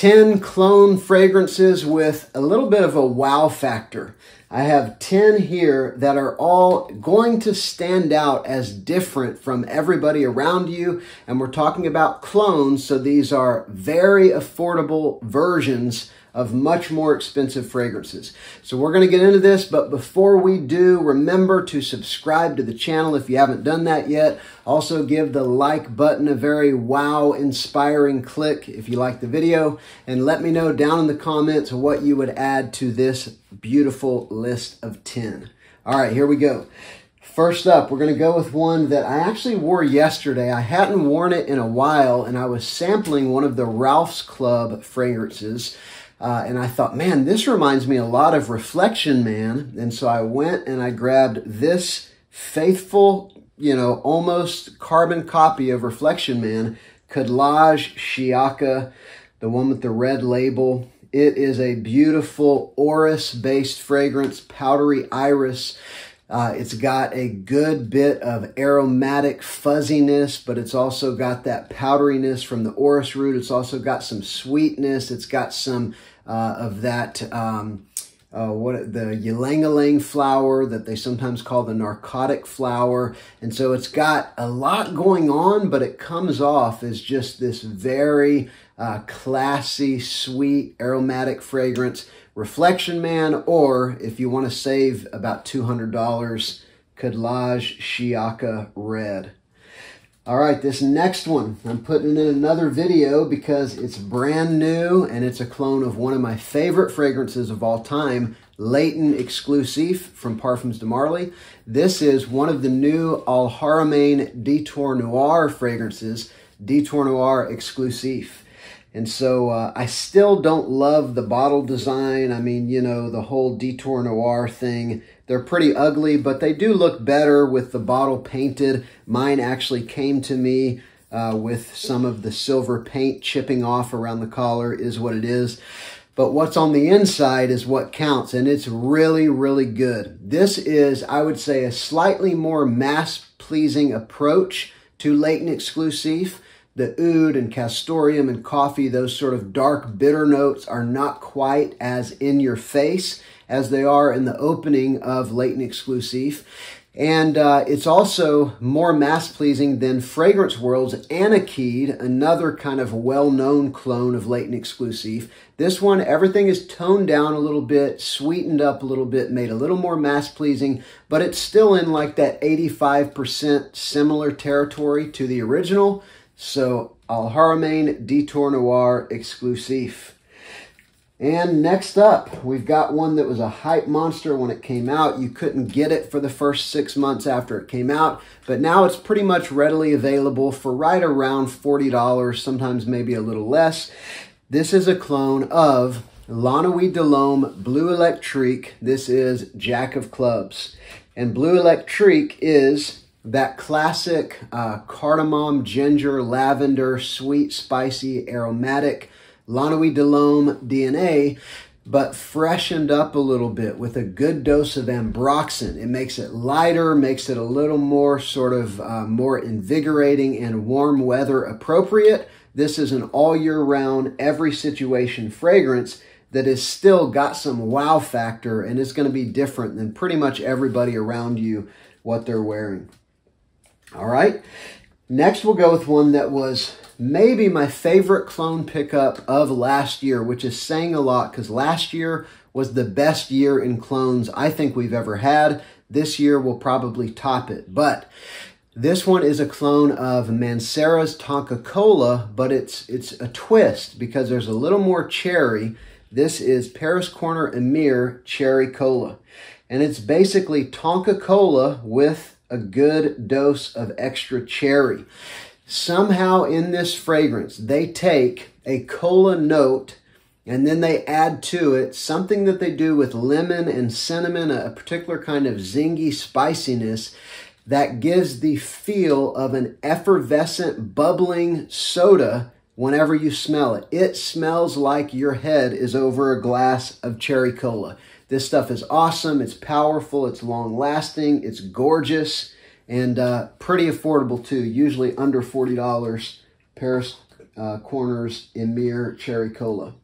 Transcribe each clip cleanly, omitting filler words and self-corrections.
10 clone fragrances with a little bit of a wow factor. I have 10 here that are all going to stand out as different from everybody around you. And we're talking about clones, so these are very affordable versions of much more expensive fragrances. So we're going to get into this, but before we do, remember to subscribe to the channel if you haven't done that yet. Also give the like button a very wow-inspiring click if you like the video, and let me know down in the comments what you would add to this beautiful list of 10. All right, here we go. First up, we're going to go with one that I actually wore yesterday. I hadn't worn it in a while, and I was sampling one of the Ralph's Club fragrances. And I thought, man, this reminds me a lot of Reflection Man. And so I went and I grabbed this faithful, almost carbon copy of Reflection Man, Kageshiaka, the one with the red label. It is a beautiful orris-based fragrance, powdery iris. It's got a good bit of aromatic fuzziness, but it's also got that powderiness from the orris root. It's also got some sweetness. It's got some of that, the ylang-ylang flower that they sometimes call the narcotic flower. And so it's got a lot going on, but it comes off as just this very classy, sweet, aromatic fragrance. Reflection Man, or if you want to save about $200, Kageshiaka Red. All right, this next one, I'm putting in another video because it's brand new and it's a clone of one of my favorite fragrances of all time, Laton Exclusive from Parfums de Marly. This is one of the new Alhamra Detour Noir fragrances, Detour Noir Exclusive. And so I still don't love the bottle design. I mean, the whole Detour Noir thing. They're pretty ugly, but they do look better with the bottle painted. Mine actually came to me with some of the silver paint chipping off around the collar, is what it is. But what's on the inside is what counts, and it's really, really good. This is, I would say, a slightly more mass-pleasing approach to Laton Exclusive. The oud and castoreum and coffee, those sort of dark, bitter notes are not quite as in your face as they are in the opening of Laton Exclusive. And it's also more mass-pleasing than Fragrance World's Aniquid, another kind of well-known clone of Laton Exclusive. This one, everything is toned down a little bit, sweetened up a little bit, made a little more mass-pleasing, but it's still in like that 85% similar territory to the original. So, Alhamra Detour Noir Exclusive. And next up, we've got one that was a hype monster when it came out. You couldn't get it for the first 6 months after it came out, but now it's pretty much readily available for right around $40, sometimes maybe a little less. This is a clone of La Nuit de l'Homme Bleu Electrique. This is Jack of Clubs. And Bleu Electrique is that classic cardamom, ginger, lavender, sweet, spicy, aromatic La Nuit de l'Homme DNA, but freshened up a little bit with a good dose of ambroxan. It makes it lighter, makes it a little more sort of more invigorating and warm weather appropriate. This is an all year round, every situation fragrance that has still got some wow factor, and it's going to be different than pretty much everybody around you, what they're wearing. All right, next we'll go with one that was maybe my favorite clone pickup of last year, which is saying a lot because last year was the best year in clones I think we've ever had. This year will probably top it, but this one is a clone of Mancera's Tonka Cola, but it's a twist because there's a little more cherry. This is Paris Corner Amir Cherry Cola, and it's basically Tonka Cola with a good dose of extra cherry. Somehow in this fragrance, they take a cola note and then they add to it something that they do with lemon and cinnamon, a particular kind of zingy spiciness that gives the feel of an effervescent, bubbling soda whenever you smell it. It smells like your head is over a glass of cherry cola. This stuff is awesome, it's powerful, it's long-lasting, it's gorgeous, and pretty affordable too, usually under $40. Paris Corners Amir Cherry Cola.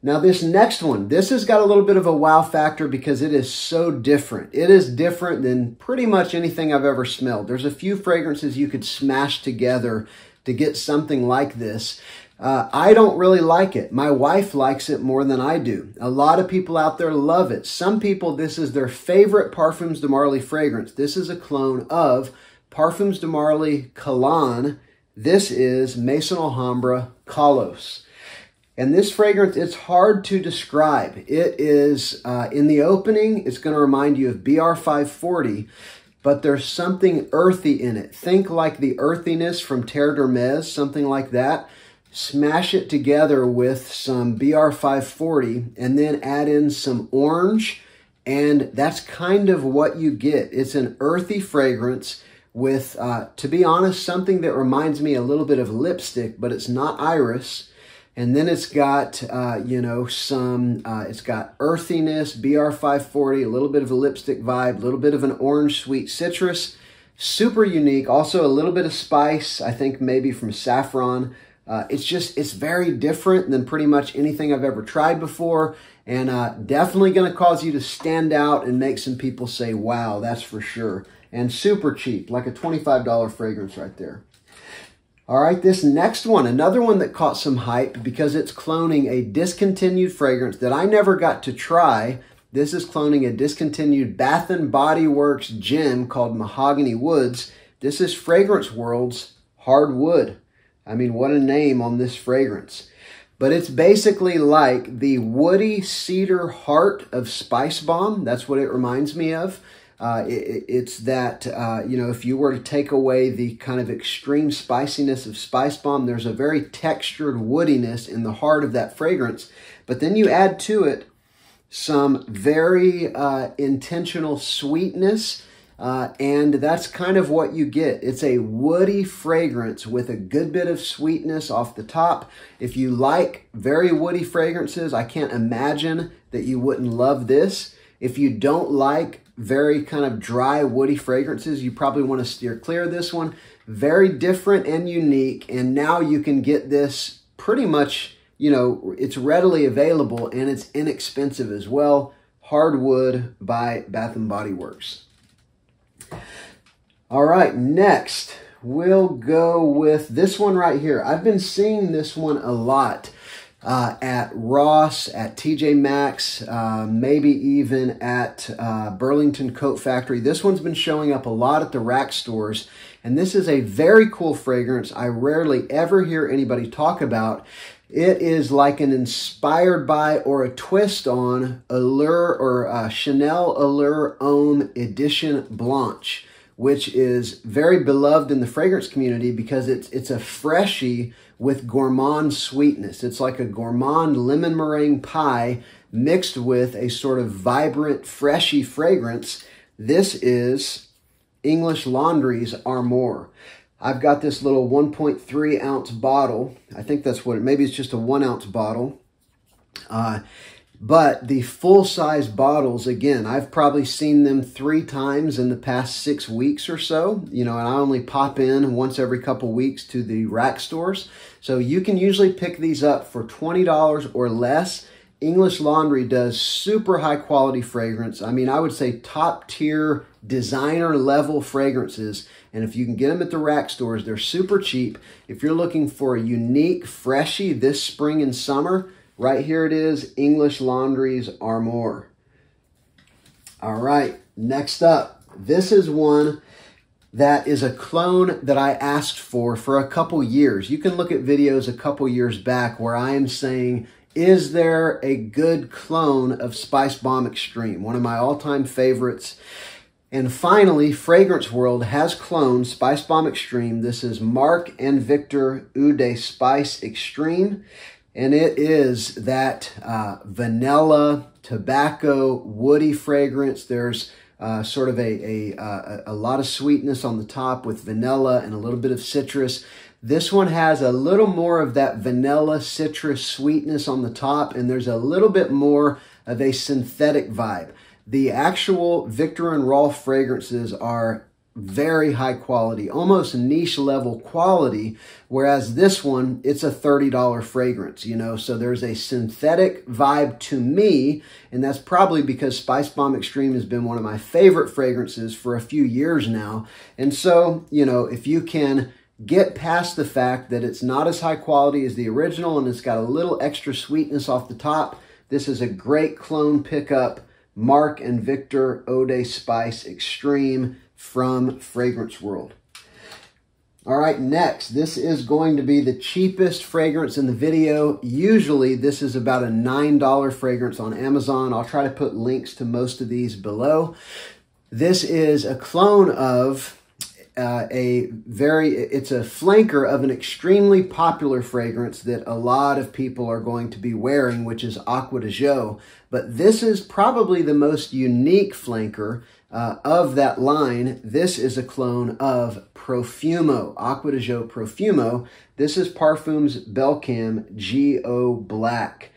Now this next one, this has got a little bit of a wow factor because it is so different. It is different than pretty much anything I've ever smelled. There's a few fragrances you could smash together to get something like this. I don't really like it. My wife likes it more than I do. A lot of people out there love it. Some people, this is their favorite Parfums de Marly fragrance. This is a clone of Parfums de Marly Cologne. This is Maison Alhamra Kalos. And this fragrance, it's hard to describe. It is, in the opening, it's going to remind you of BR 540, but there's something earthy in it. Think like the earthiness from Terre d'Hermès, something like that. Smash it together with some BR 540 and then add in some orange, and that's kind of what you get. It's an earthy fragrance with, to be honest, something that reminds me a little bit of lipstick, but it's not iris. And then it's got, you know, it's got earthiness, BR 540, a little bit of a lipstick vibe, a little bit of an orange sweet citrus. Super unique. Also a little bit of spice, I think maybe from saffron. It's very different than pretty much anything I've ever tried before. And definitely going to cause you to stand out and make some people say, wow, that's for sure. And super cheap, like a $25 fragrance right there. All right, this next one, another one that caught some hype because it's cloning a discontinued fragrance that I never got to try. This is cloning a discontinued Bath & Body Works gem called Mahogany Woods. This is Fragrance World's Hard Wood. I mean, what a name on this fragrance. But it's basically like the woody cedar heart of Spice Bomb. That's what it reminds me of. It's that, you know, if you were to take away the kind of extreme spiciness of Spice Bomb, there's a very textured woodiness in the heart of that fragrance. But then you add to it some very intentional sweetness, and that's kind of what you get. It's a woody fragrance with a good bit of sweetness off the top. If you like very woody fragrances, I can't imagine that you wouldn't love this. If you don't like very kind of dry, woody fragrances, you probably want to steer clear of this one. Very different and unique, and now you can get this pretty much, you know, it's readily available and it's inexpensive as well. Hard Wood by Bath & Body Works. All right, next we'll go with this one right here. I've been seeing this one a lot. At Ross, at TJ Maxx, maybe even at Burlington Coat Factory. This one's been showing up a lot at the rack stores, and this is a very cool fragrance I rarely ever hear anybody talk about. It is like an inspired by or a twist on Allure or Chanel Allure Homme Edition Blanche, which is very beloved in the fragrance community because it's a freshie with gourmand sweetness. It's like a gourmand lemon meringue pie mixed with a sort of vibrant, freshy fragrance. This is English Laundry's Amir. I've got this little 1.3 ounce bottle. I think that's what maybe it's just a 1 ounce bottle. But the full-size bottles, again, I've probably seen them 3 times in the past 6 weeks or so, you know, and I only pop in once every couple weeks to the rack stores. So you can usually pick these up for $20 or less. English Laundry does super high-quality fragrance. I mean, I would say top-tier designer-level fragrances. And if you can get them at the rack stores, they're super cheap. If you're looking for a unique freshie this spring and summer, right here it is, English Laundry's Amir. All right, next up. This is one that is a clone that I asked for a couple years. You can look at videos a couple years back where I am saying, is there a good clone of Spice Bomb Extreme? One of my all-time favorites. And finally, Fragrance World has cloned Spice Bomb Extreme. This is Marc and Victor Eau de Spice Extreme. And it is that vanilla, tobacco, woody fragrance. There's sort of a lot of sweetness on the top with vanilla and a little bit of citrus. This one has a little more of that vanilla citrus sweetness on the top, and there's a little bit more of a synthetic vibe. The actual Victor and Rolf fragrances are very high quality, almost niche level quality, whereas this one, it's a $30 fragrance, you know, so there's a synthetic vibe to me, and that's probably because Spice Bomb Extreme has been one of my favorite fragrances for a few years now. And so, you know, if you can get past the fact that it's not as high quality as the original and it's got a little extra sweetness off the top, this is a great clone pickup. Marc and Victor Eau de Spice Extreme from Fragrance World. All right, next, this is going to be the cheapest fragrance in the video. Usually, this is about a $9 fragrance on Amazon. I'll try to put links to most of these below. This is a clone of it's a flanker of an extremely popular fragrance that a lot of people are going to be wearing, which is Aqua Dee. But this is probably the most unique flanker of that line. This is a clone of Profumo, Aqua Dee Profumo. This is Parfums Belcam Go Black.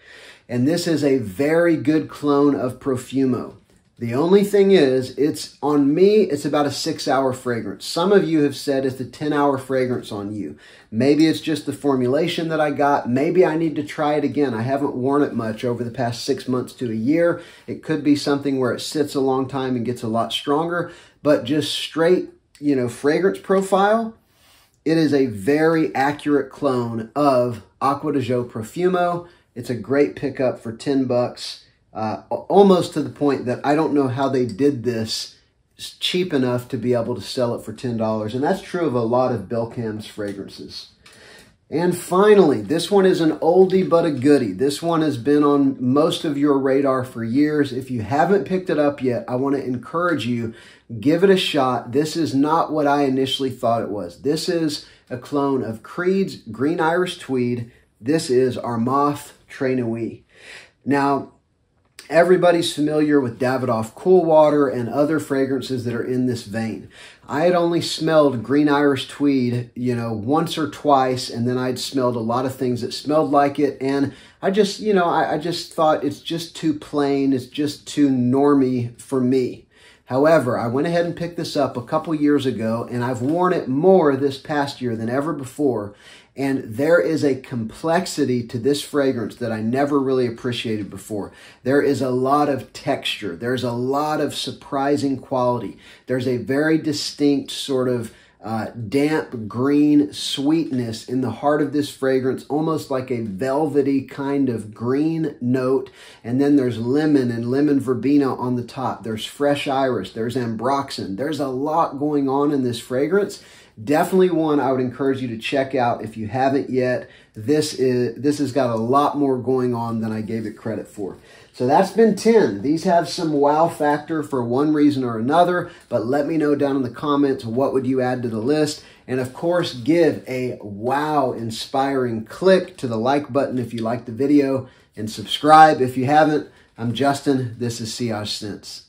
And this is a very good clone of Profumo. The only thing is, it's on me, it's about a 6-hour fragrance. Some of you have said it's a 10-hour fragrance on you. Maybe it's just the formulation that I got. Maybe I need to try it again. I haven't worn it much over the past 6 months to a year. It could be something where it sits a long time and gets a lot stronger. But just straight, you know, fragrance profile, it is a very accurate clone of Aqua Dee Profumo. It's a great pickup for 10 bucks. Almost to the point that I don't know how they did this cheap enough to be able to sell it for $10. And that's true of a lot of Belcam's fragrances. And finally, this one is an oldie but a goodie. This one has been on most of your radar for years. If you haven't picked it up yet, I want to encourage you, give it a shot. This is not what I initially thought it was. This is a clone of Creed's Green Iris Tweed. This is our Moth Traini. Now, everybody's familiar with Davidoff Cool Water and other fragrances that are in this vein. I had only smelled Green Iris Tweed, you know, once or twice, and then I'd smelled a lot of things that smelled like it, and I just, you know, I just thought it's just too plain, it's just too normie for me. However, I went ahead and picked this up a couple years ago, and I've worn it more this past year than ever before. And there is a complexity to this fragrance that I never really appreciated before. There is a lot of texture. There's a lot of surprising quality. There's a very distinct sort of damp green sweetness in the heart of this fragrance, almost like a velvety kind of green note. And then there's lemon and lemon verbena on the top. There's fresh iris. There's ambroxan. There's a lot going on in this fragrance. Definitely one I would encourage you to check out if you haven't yet. This has got a lot more going on than I gave it credit for. So that's been 10. These have some wow factor for one reason or another, but let me know down in the comments what would you add to the list. And of course, give a wow inspiring click to the like button if you liked the video, and subscribe if you haven't. I'm Justin. This is Sillage Scents.